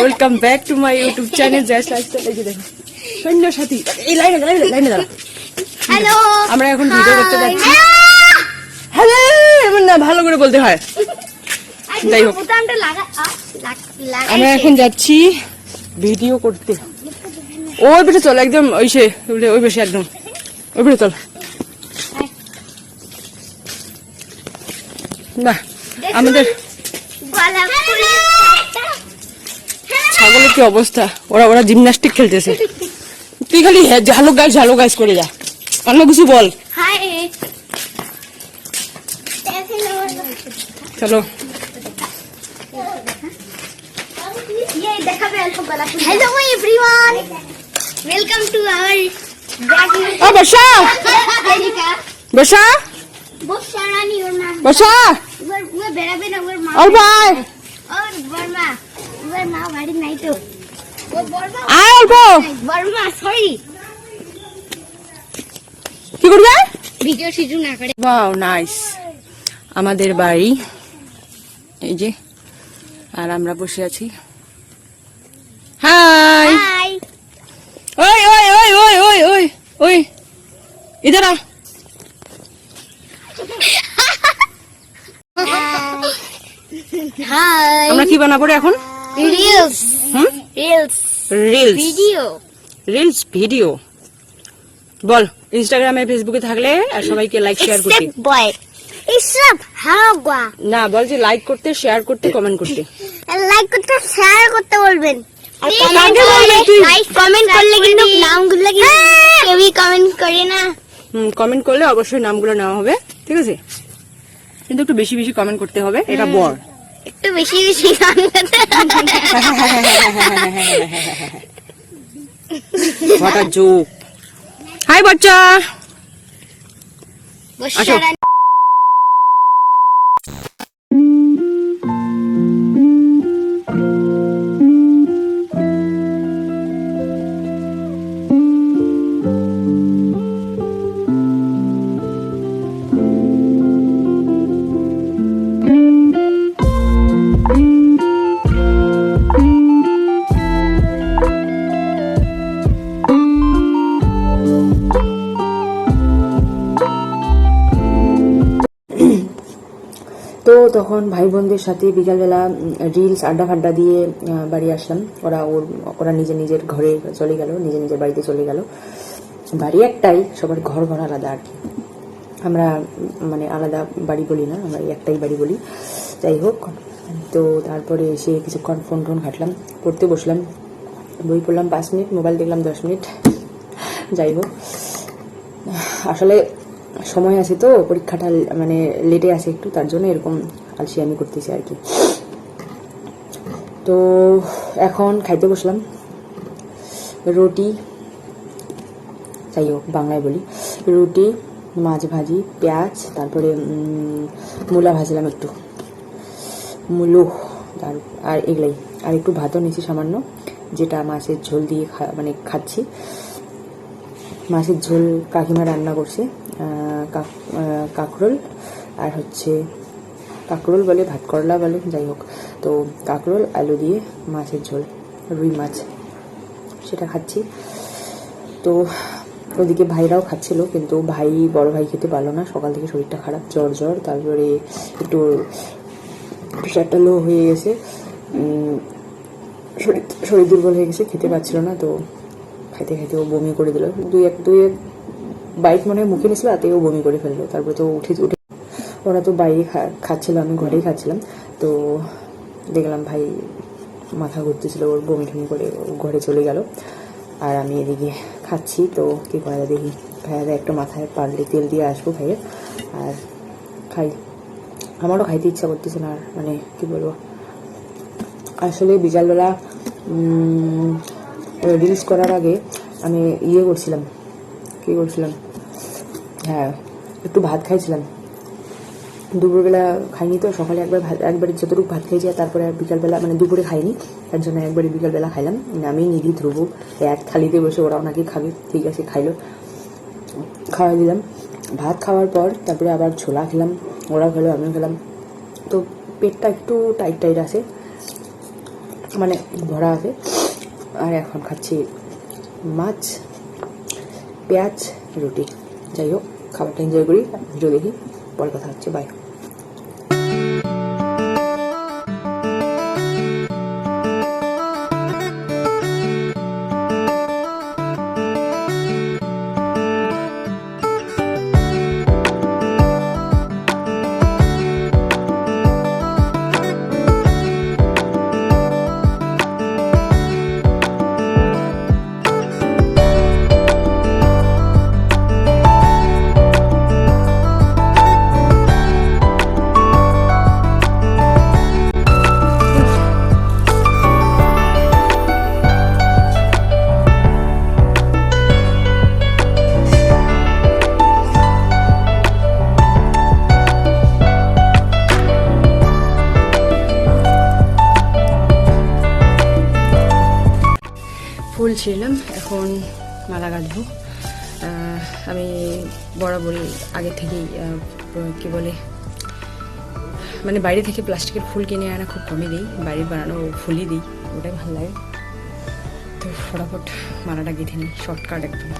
Welcome back to my YouTube channel just lifestyle. এই যে দেখো সৈন্য সাথী, এই লাইনে দাঁড়া। হ্যালো, আমরা এখন ভিডিও করতে যাচ্ছি। হ্যালো, এমন না, ভালো করে বলতে হয়। যাই হোক, আমরা এখন যাচ্ছি ভিডিও করতে। ওই বেশি চল, একদম ওই বেশি একদম ওই বেশি চল না। আমাদের ছাগলের কি অবস্থা, ওরা জিমন্যাস্টিক খেলতেছে। তুই খালি ঝালো গাছ করে যা, অন্য কিছু বল। চলো, Hello everyone, welcome to our Barsha Barsha Bosha Rani or ma. Barsha We're better than our ma. আর ভাই Or Burma. We're ma very nice too. Oh Burma. আয় অল্প। Burma, sorry. কি করবে? ভিডিও শুরু না করে। ওয়াও নাইস, আমাদের বাড়ি এই যে, আর আমরা বসে আছি। Hi Hi. ওই ওই ওই ওই ওই ওই ওই ইধার আ। Hi. আমরা কি বানাবো রে এখন? Reels. হুম, Reels. Reels Video. Reels video. বল, ইনস্টাগ্রামে ফেসবুকে থাকলে আর সবাইকে লাইক শেয়ার করতে। Except boy. Except হাগা। না, বল যে লাইক করতে, শেয়ার করতে, কমেন্ট করতে। লাইক করতে শেয়ার করতে বলবেন। আর কমেন্ট করলে লাইক কমেন্ট করলে কিন্তু নামগুলো কিন্তু কেউই কমেন্ট করে না। কমেন্ট করলে অবশ্যই নামগুলো নেওয়া হবে, ঠিক আছে? কিন্তু একটু বেশি বেশি কমেন্ট করতে হবে, এটা বল। একটু বেশি বেশি গান গাইতে What a joke. হাই বাচ্চা, আসো। তো তখন ভাই বোনদের সাথে বিকালবেলা রিলস আড্ডা ফাড্ডা দিয়ে বাড়ি আসলাম। ওরা নিজের ঘরে চলে গেল, নিজের বাড়িতে চলে গেল। বাড়ি একটাই, সবার ঘর আলাদা আর কি। আমরা মানে আলাদা বাড়ি বলি না, আমরা একটাই বাড়ি বলি। যাই হোক, তো তারপরে এসে কিছুক্ষণ ফোন ঘাটলাম, পড়তে বসলাম। বই পড়লাম 5 মিনিট, মোবাইল দেখলাম 10 মিনিট। যাই হোক, আসলে সময় আছে তো, পরীক্ষাটা মানে লেটে আছে একটু, তার জন্য এরকম আলসি আমি করতেছি আর কি। তো এখন খাইতে বসলাম রুটি, যাই হোক বাংলায় বলি, রুটি, মাছ ভাজি, পেঁয়াজ, তারপরে মূলা ভাজলাম একটু, মূলো, আর এগুলাই, আর একটু ভাতও নিয়েছি সামান্য, যেটা মাছের ঝোল দিয়ে মানে খাচ্ছি। মাছের ঝোল কাকিমা রান্না করছে, কাঁকরোল আর হচ্ছে কাঁকরোল বলে, ভাত করলা বলে, যাই হোক। তো কাঁকরোল আলু দিয়ে মাছের ঝোল, রুই মাছ, সেটা খাচ্ছি। তো ওদিকে ভাইরাও খাচ্ছিল, কিন্তু বড় ভাই খেতে পারলো না, সকাল থেকে শরীরটা খারাপ, জ্বর, তারপরে একটু প্রেশারটা লো হয়ে গেছে, শরীর দুর্বল হয়ে গেছে, খেতে পারছিল না। তো খাইতে ও বমি করে দিল, দুই এক বাইক মনে হয় মুখে নিয়েছিল, তাতেও বমি করে ফেললো। তারপরে তো উঠে ওরা তো বাইরে খাচ্ছিল, আমি ঘরেই খাচ্ছিলাম। তো দেখলাম ভাই মাথা ঘুরতেছিল, ওর বমি করে ঘরে চলে গেল, আর আমি এদিকে খাচ্ছি। তো কী করা যায় দেখি, ভাইয়ারা একটা মাথায় পারলে তেল দিয়ে আসবো ভাইয়ের, আর খাই। আমারও খাইতে ইচ্ছা করতেছে না, আর মানে কি বলবো, আসলে বিকালবেলা রিলস করার আগে আমি করছিলাম, হ্যাঁ একটু ভাত খাইছিলাম। দুপুরবেলা খাইনি তো, সকালে একবারে যতটুকু ভাত খেয়েছি, আর তারপরে বিকালবেলা মানে দুপুরে খাইনি, তার জন্য একবারে বিকালবেলা খাইলাম। আমি নিধি ধ্রুব এক থালিতে বসে, ওরাও নাকি খাবে, ঠিক আছে খাইলো। খাওয়াই দিলাম। ভাত খাওয়ার পর তারপরে আবার ছোলা খেলাম, ওরা খেলো, আমিও খেলাম। তো পেটটা একটু টাইট টাইট আছে, মানে ভরা আছে। আর এখন খাচ্ছি মাছ, পেঁয়াজ, রুটি। যাই হোক, খাবারটা এনজয় করি, ভিডিও দেখি, পরে কথা হচ্ছে, বাই। ফুল ছিলাম, এখন মালা গাঁথবো। আমি বরাবরই আগে থেকেই কি বলে, মানে বাইরে থেকে প্লাস্টিকের ফুল কিনে আনা খুব কমই দিই, বাড়ির বানানো ফুলই দিই, ওটাই ভালো লাগে। তো ফটাফট মালাটা গেঁথে নিই, শর্টকাট একদম।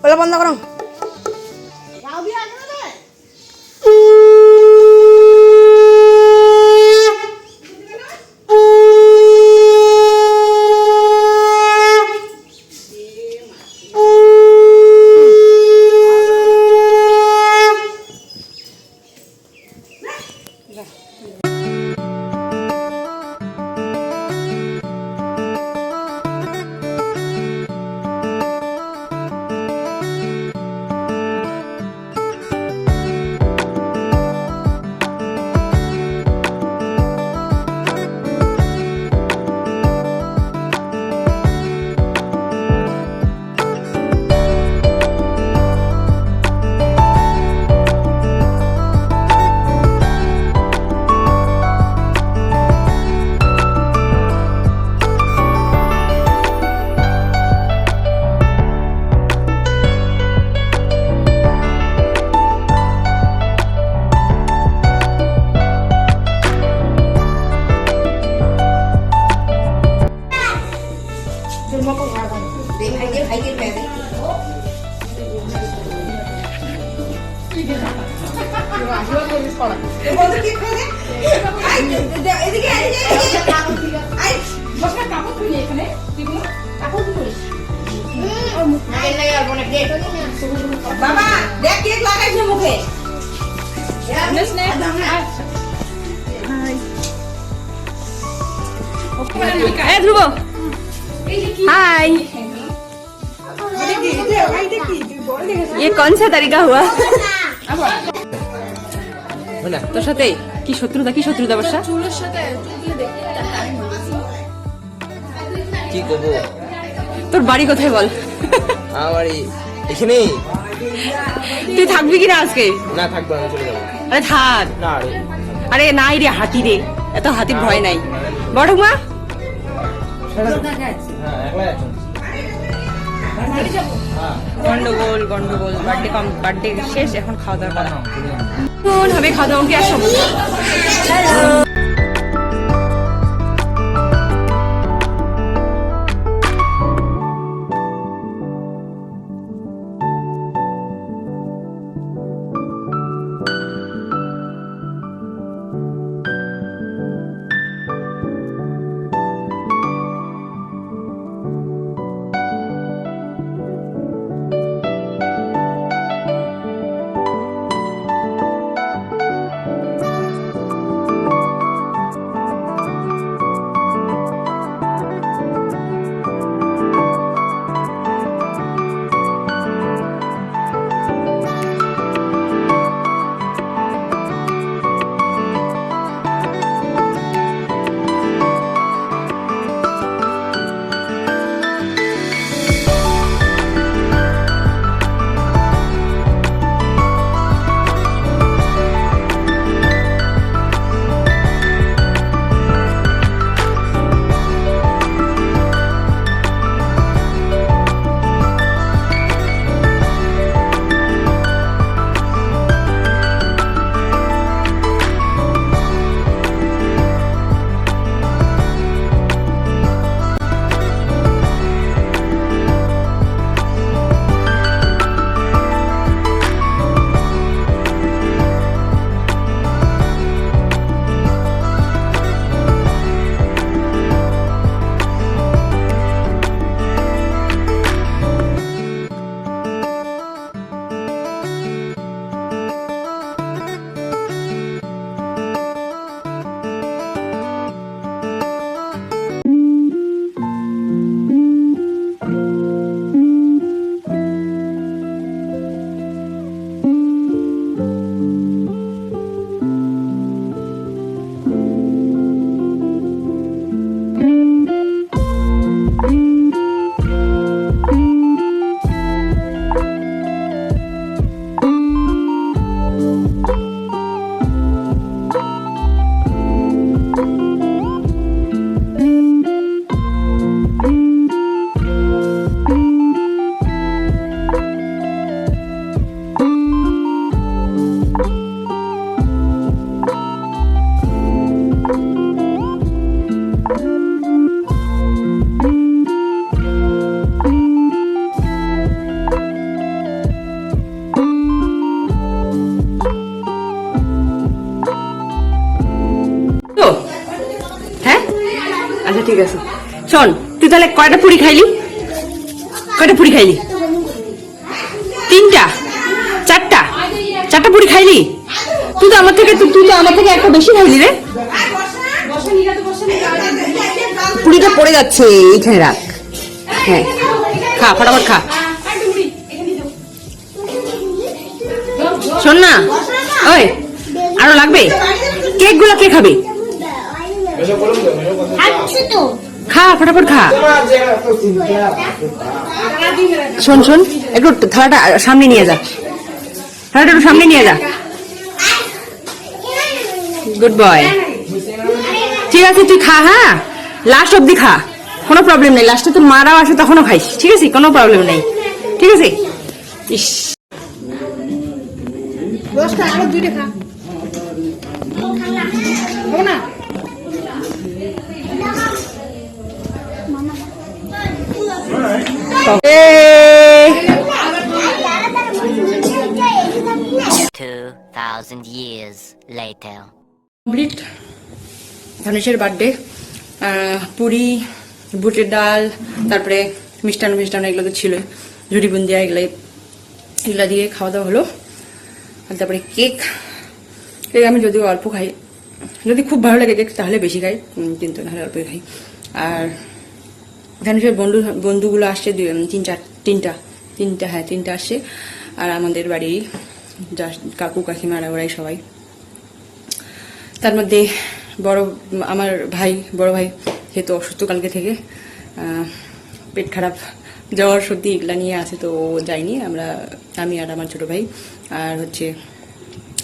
ওলা বন্ধ করো। বাবা দেখ কেক লাগাইছে মুখে। ধ্রুব हाय, ये कौन सा तरीका हुआ? তোর সাথে কি শত্রুতা বর্ষা? কি করবো? তোর বাড়ি কোথায় বল? আমার বাড়ি এখানেই। তুই থাকবি কিনা আজকে? না থাকবো, আমি চলে যাবো। আরে থাক। না আরে নাই রে, হাতি রে, এত হাতির ভয় নাই। বড় মা গন্ডগোল বার্থডে শেষ, এখন খাওয়া দাওয়া করা হবে। খাওয়া দাওয়া কি আসো? আছে। শোন, তুই তাহলে কয়টা পুরি খাইলি? কয়টা পুরি খাইলি? 3টা, 4টা পুরি খাইলি? তুই তো আমার থেকে একটা বেশি খাইলি রে। পুরিটা পড়ে যাচ্ছে, এইখানে রাখ। হ্যাঁ, খা, ফটাফট খা। শোন না, ওই আরো লাগবে? কেক গুলো কে খাবে? খা, ফটাফট খা। শোন, একটু থালাটা সামনে নিয়ে যা, থালাটা একটু সামনে নিয়ে যা। Good boy. ঠিক আছে, তুই খা। হ্যাঁ, লাস্ট অব্দি খা, কোনো প্রবলেম নেই। লাস্টে তোর মারাও আসে তখনও খাইস, ঠিক আছে? কোনো প্রবলেম নেই, ঠিক আছে? ইস, 10টা আরো 2টা খা। হবে না? Hey! 2,000 years later. কমপ্লিট ধানেশের বার্থডে। পুরি, বুটের ডাল, তারপরে মিষ্টান্ন এগুলো তো ছিল, ঝুড়ি বুন্দিয়া, এগুলো দিয়ে খাওয়া দাওয়া হলো। আর তারপরে কেক আমি যদিও অল্প খাই, যদি খুব ভালো লাগে কেক তাহলে বেশি খাই, কিন্তু নাহলে অল্পই খাই। আর ধানেশের বন্ধুগুলো আসছে, তিনটা আসছে। আর আমাদের বাড়ি কাকু কাকিমারা, ওরাই সবাই। তার মধ্যে আমার বড় ভাই যেহেতু অসুস্থ কালকে থেকে, পেট খারাপ, জ্বর সর্দি এগুলা নিয়ে আছে, তো ও যায়নি। আমি আর আমার ছোট ভাই আর হচ্ছে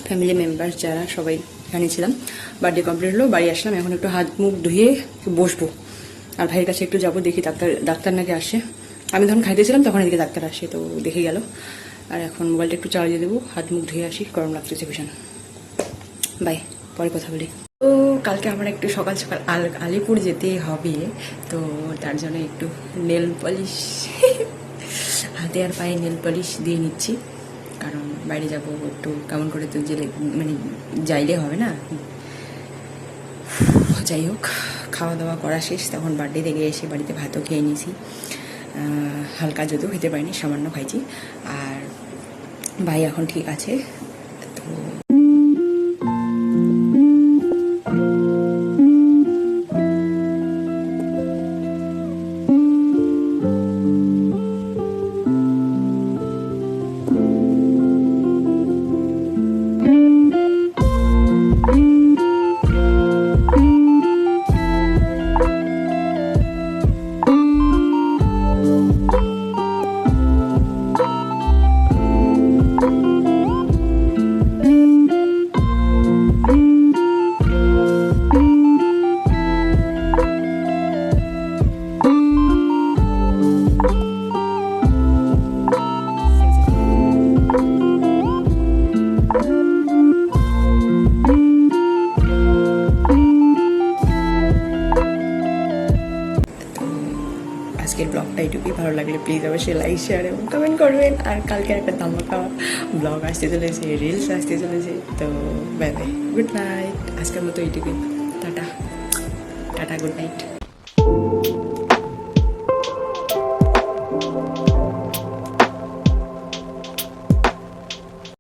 ফ্যামিলি মেম্বার যারা সবাই এখানে ছিলাম। বার্থডে কমপ্লিট হলো, বাড়ি আসলাম। এখন একটু হাত মুখ ধুয়ে বসবো, আর ভাইয়ের কাছে একটু যাবো, দেখি ডাক্তার নাকি আসে। আমি যখন খাইতেছিলাম তখন এদিকে ডাক্তার আসে, তো দেখে গেল। আর এখন মোবাইলটা একটু চার্জে দেবো, হাত মুখ ধুয়ে আসি, গরম লাগতেছে ভীষণ। বাই, পরে কথা বলি। তো কালকে আমার একটু সকাল সকাল আলিপুর যেতে হবে, তো তার জন্য একটু নেল পলিশ হাতে আর পায়ে নেল পলিশ দিয়ে নিচ্ছি, কারণ বাইরে যাব একটু কেমন করে, তো যাইলে হবে না। যাই হোক, খাওয়া দাওয়া করা শেষ, তখন বার্থডে থেকে এসে বাড়িতে ভাতও খেয়ে নিয়েছি, হালকা যদিও খেতে পারিনি, সামান্য খাইছি। আর ভাই এখন ঠিক আছে। তো আজকের ব্লগটা এইটুকুই। ভালো লাগলে প্লিজ অবশ্যই লাইক, শেয়ার এবং কমেন্ট করবেন। আর কালকে একটা ধামাকা ব্লগ আসতে চলেছে, রিলস আসতে চলেছে। তো বাই বাই, গুড নাইট। আজকের মতো এইটুকুই। Tata, good night.